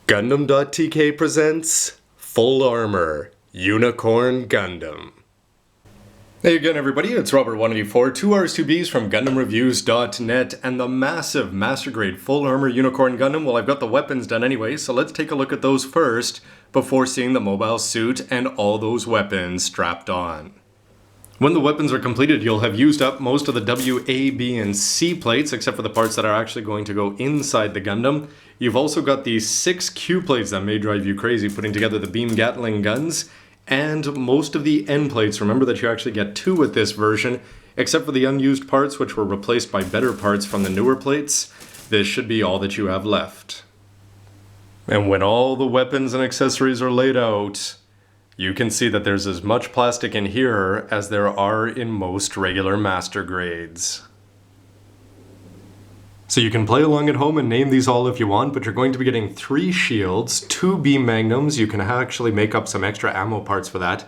Gundam.tk presents Full Armor Unicorn Gundam. Hey again everybody, it's Robert184, 2Rs2Bs from GundamReviews.net, and the massive Master Grade Full Armor Unicorn Gundam. Well, I've got the weapons done anyway, so let's take a look at those first before seeing the mobile suit and all those weapons strapped on. When the weapons are completed, you'll have used up most of the W, A, B, and C plates, except for the parts that are actually going to go inside the Gundam. You've also got these 6 Q plates that may drive you crazy, putting together the beam Gatling guns, and most of the N plates. Remember that you actually get 2 with this version, except for the unused parts, which were replaced by better parts from the newer plates. This should be all that you have left. And when all the weapons and accessories are laid out, you can see that there's as much plastic in here as there are in most regular master grades. So you can play along at home and name these all if you want, but you're going to be getting 3 shields, 2 beam magnums, you can actually make up some extra ammo parts for that,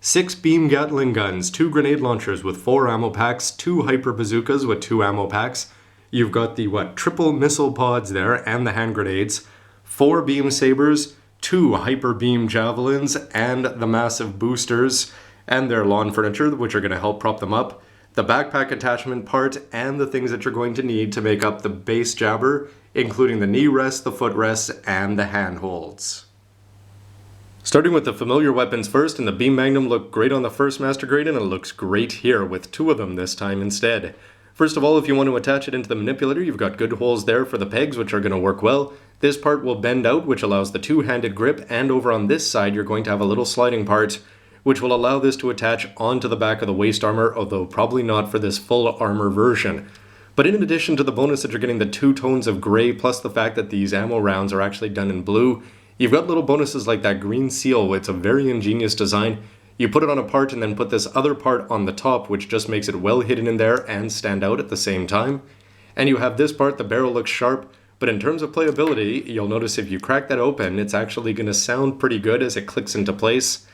6 beam Gatling guns, 2 grenade launchers with 4 ammo packs, 2 hyper bazookas with 2 ammo packs, you've got the triple missile pods there and the hand grenades, 4 beam sabers, 2 hyper beam javelins, and the massive boosters and their lawn furniture, which are going to help prop them up, the backpack attachment part, and the things that you're going to need to make up the base jabber, including the knee rest, the foot rests, and the handholds. Starting with the familiar weapons first, and the beam magnum looked great on the first master grade, and it looks great here with 2 of them this time instead. First of all, if you want to attach it into the manipulator, you've got good holes there for the pegs, which are going to work well. This part will bend out, which allows the 2-handed grip, and over on this side you're going to have a little sliding part, which will allow this to attach onto the back of the waist armor, although probably not for this full armor version. But in addition to the bonus that you're getting the 2 tones of gray, plus the fact that these ammo rounds are actually done in blue, you've got little bonuses like that green seal. It's a very ingenious design. You put it on a part and then put this other part on the top, which just makes it well hidden in there and stand out at the same time. And you have this part, the barrel looks sharp, but in terms of playability, you'll notice if you crack that open, it's actually going to sound pretty good as it clicks into place.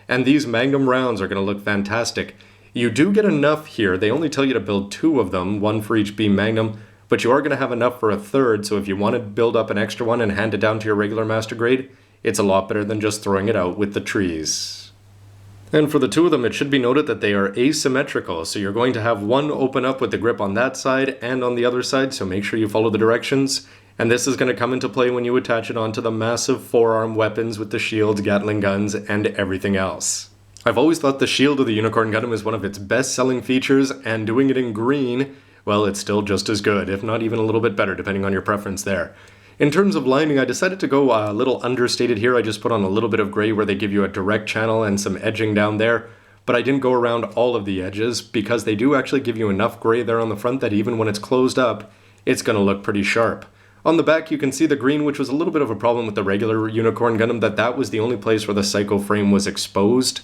And these magnum rounds are going to look fantastic. You do get enough here. They only tell you to build 2 of them, 1 for each beam magnum, but you are going to have enough for a 3rd, so if you want to build up an extra one and hand it down to your regular master grade, it's a lot better than just throwing it out with the trees. And for the 2 of them, it should be noted that they are asymmetrical, so you're going to have one open up with the grip on that side and on the other side, so make sure you follow the directions. And this is going to come into play when you attach it onto the massive forearm weapons with the shields, Gatling guns, and everything else. I've always thought the shield of the Unicorn Gundam is one of its best-selling features, and doing it in green, well, it's still just as good, if not even a little bit better, depending on your preference there. In terms of lining, I decided to go a little understated here. I just put on a little bit of gray where they give you a direct channel and some edging down there, but I didn't go around all of the edges because they do actually give you enough gray there on the front that even when it's closed up, it's going to look pretty sharp. On the back, you can see the green, which was a little bit of a problem with the regular Unicorn Gundam, that was the only place where the Psycho frame was exposed.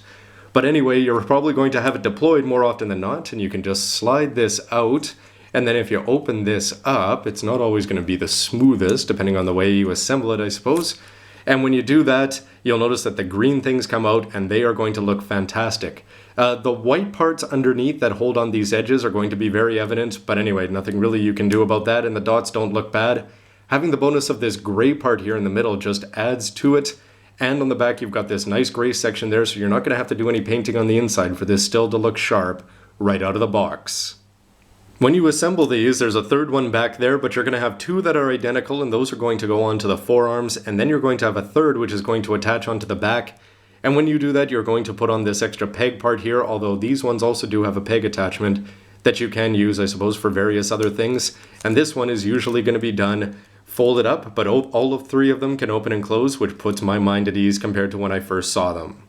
But anyway, you're probably going to have it deployed more often than not, and you can just slide this out. And then if you open this up, it's not always going to be the smoothest, depending on the way you assemble it, I suppose. And when you do that, you'll notice that the green things come out, and they are going to look fantastic. The white parts underneath that hold on these edges are going to be very evident, but anyway, nothing really you can do about that, and the dots don't look bad. Having the bonus of this gray part here in the middle just adds to it, and on the back you've got this nice gray section there, so you're not going to have to do any painting on the inside for this still to look sharp right out of the box. When you assemble these, there's a 3rd one back there, but you're going to have 2 that are identical, and those are going to go onto the forearms, and then you're going to have a 3rd which is going to attach onto the back. And when you do that, you're going to put on this extra peg part here, although these ones also do have a peg attachment that you can use, I suppose, for various other things. And this one is usually going to be done folded up, but all of 3 of them can open and close, which puts my mind at ease compared to when I first saw them.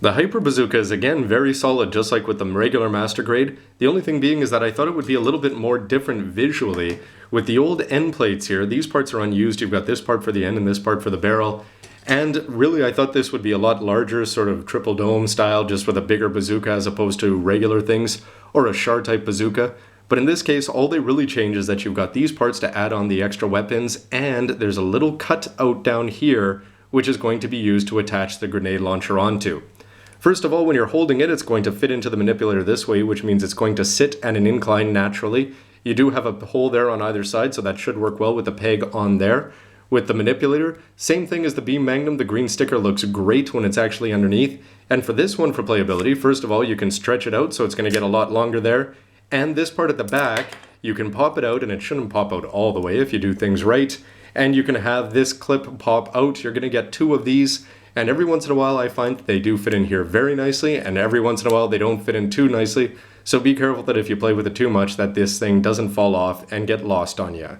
The Hyper Bazooka is again very solid, just like with the regular Master Grade. The only thing being is that I thought it would be a little bit more different visually. With the old end plates here, these parts are unused. You've got this part for the end and this part for the barrel. And really, I thought this would be a lot larger, sort of triple dome style, just with a bigger bazooka as opposed to regular things, or a Char type bazooka. But in this case, all they really change is that you've got these parts to add on the extra weapons, and there's a little cut out down here, which is going to be used to attach the grenade launcher onto. First of all, when you're holding it, it's going to fit into the manipulator this way, which means it's going to sit at an incline naturally. You do have a hole there on either side, so that should work well with the peg on there. With the manipulator, same thing as the beam magnum, the green sticker looks great when it's actually underneath. And for this one for playability, first of all, you can stretch it out so it's going to get a lot longer there. And this part at the back, you can pop it out, and it shouldn't pop out all the way if you do things right. And you can have this clip pop out. You're going to get 2 of these. And every once in a while I find that they do fit in here very nicely, and every once in a while they don't fit in too nicely. So be careful that if you play with it too much that this thing doesn't fall off and get lost on you.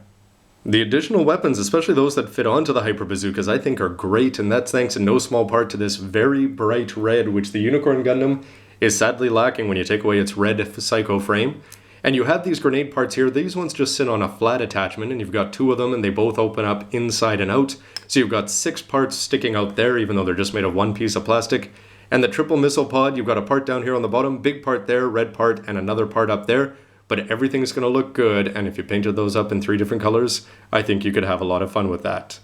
The additional weapons, especially those that fit onto the Hyper Bazookas, I think are great, and that's thanks in no small part to this very bright red, which the Unicorn Gundam is sadly lacking when you take away its red Psycho frame. And you have these grenade parts here. These ones just sit on a flat attachment, and you've got 2 of them, and they both open up inside and out. So you've got 6 parts sticking out there, even though they're just made of 1 piece of plastic. And the triple missile pod, you've got a part down here on the bottom, big part there, red part, and another part up there. But everything's going to look good, and if you painted those up in 3 different colors, I think you could have a lot of fun with that.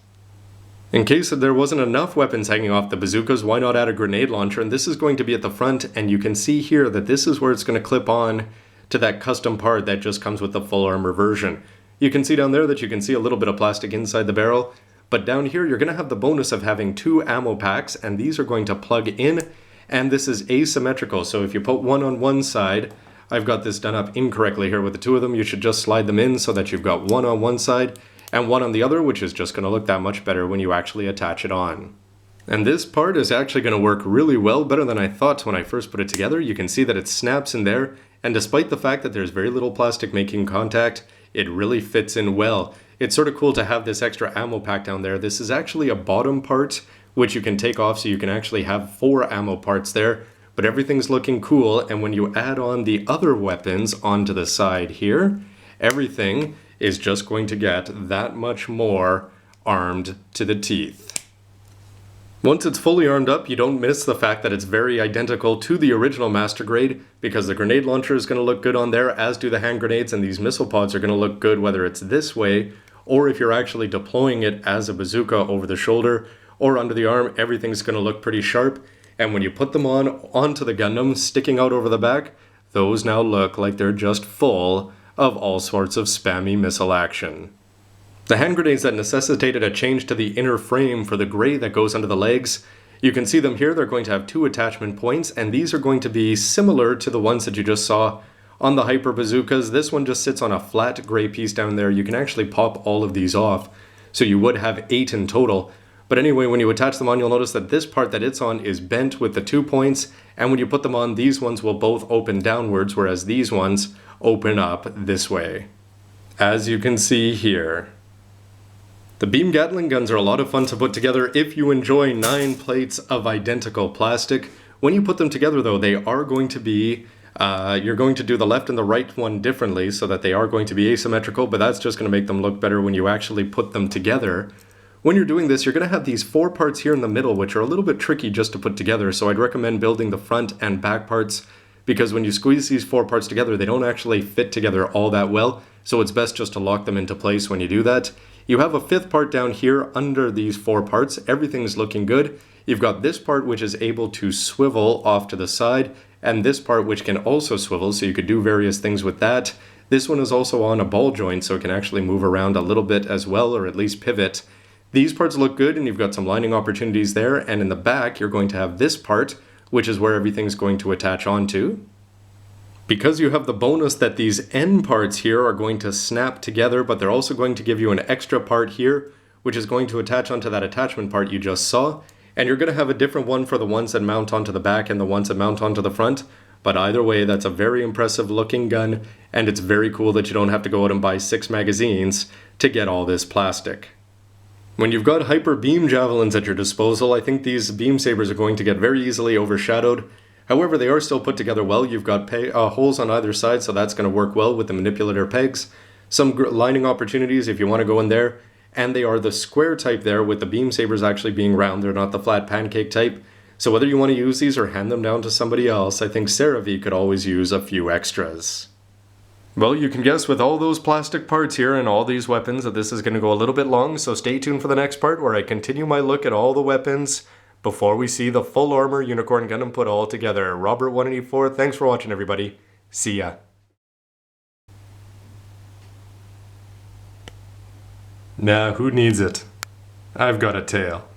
In case there wasn't enough weapons hanging off the bazookas, why not add a grenade launcher? And this is going to be at the front, and you can see here that this is where it's going to clip on to that custom part that just comes with the full armor version. You can see down there that you can see a little bit of plastic inside the barrel, but down here you're going to have the bonus of having 2 ammo packs, and these are going to plug in, and this is asymmetrical, so if you put one on one side, I've got this done up incorrectly here with the 2 of them, you should just slide them in so that you've got one on one side and one on the other, which is just going to look that much better when you actually attach it on. And this part is actually going to work really well, better than I thought when I first put it together. You can see that it snaps in there, and despite the fact that there's very little plastic making contact, it really fits in well. It's sort of cool to have this extra ammo pack down there. This is actually a bottom part, which you can take off so you can actually have 4 ammo parts there, but everything's looking cool, and when you add on the other weapons onto the side here, everything is just going to get that much more armed to the teeth. Once it's fully armed up, you don't miss the fact that it's very identical to the original Master Grade, because the grenade launcher is going to look good on there, as do the hand grenades, and these missile pods are going to look good whether it's this way, or if you're actually deploying it as a bazooka over the shoulder or under the arm, everything's going to look pretty sharp. And when you put them onto the Gundam, sticking out over the back, those now look like they're just full of all sorts of spammy missile action. The hand grenades that necessitated a change to the inner frame for the gray that goes under the legs, you can see them here. They're going to have 2 attachment points, and these are going to be similar to the ones that you just saw on the Hyper Bazookas. This one just sits on a flat gray piece down there. You can actually pop all of these off, so you would have 8 in total. But anyway, when you attach them on, you'll notice that this part that it's on is bent with the 2 points, and when you put them on, these ones will both open downwards, whereas these ones open up this way, as you can see here. The beam Gatling guns are a lot of fun to put together if you enjoy 9 plates of identical plastic. When you put them together though, they are going to be, you're going to do the left and the right one differently so that they are going to be asymmetrical, but that's just going to make them look better when you actually put them together. When you're doing this, you're going to have these 4 parts here in the middle, which are a little bit tricky just to put together, so I'd recommend building the front and back parts, because when you squeeze these 4 parts together, they don't actually fit together all that well, so it's best just to lock them into place when you do that. You have a 5th part down here under these 4 parts. Everything's looking good. You've got this part which is able to swivel off to the side, and this part which can also swivel, so you could do various things with that. This one is also on a ball joint, so it can actually move around a little bit as well, or at least pivot. These parts look good, and you've got some lining opportunities there, and in the back you're going to have this part, which is where everything's going to attach onto. Because you have the bonus that these end parts here are going to snap together, but they're also going to give you an extra part here, which is going to attach onto that attachment part you just saw, and you're going to have a different one for the ones that mount onto the back and the ones that mount onto the front, but either way, that's a very impressive looking gun, and it's very cool that you don't have to go out and buy 6 magazines to get all this plastic. When you've got hyper beam javelins at your disposal, I think these beam sabers are going to get very easily overshadowed. However, they are still put together well. You've got holes on either side, so that's going to work well with the manipulator pegs. Some lining opportunities if you want to go in there, and they are the square type there, with the beam sabers actually being round. They're not the flat pancake type. So whether you want to use these or hand them down to somebody else, I think CeraVe could always use a few extras. Well, you can guess with all those plastic parts here and all these weapons that this is going to go a little bit long, so stay tuned for the next part where I continue my look at all the weapons before we see the full Armor Unicorn Gundam put all together. Robert184, thanks for watching everybody. See ya. Nah, who needs it? I've got a tail.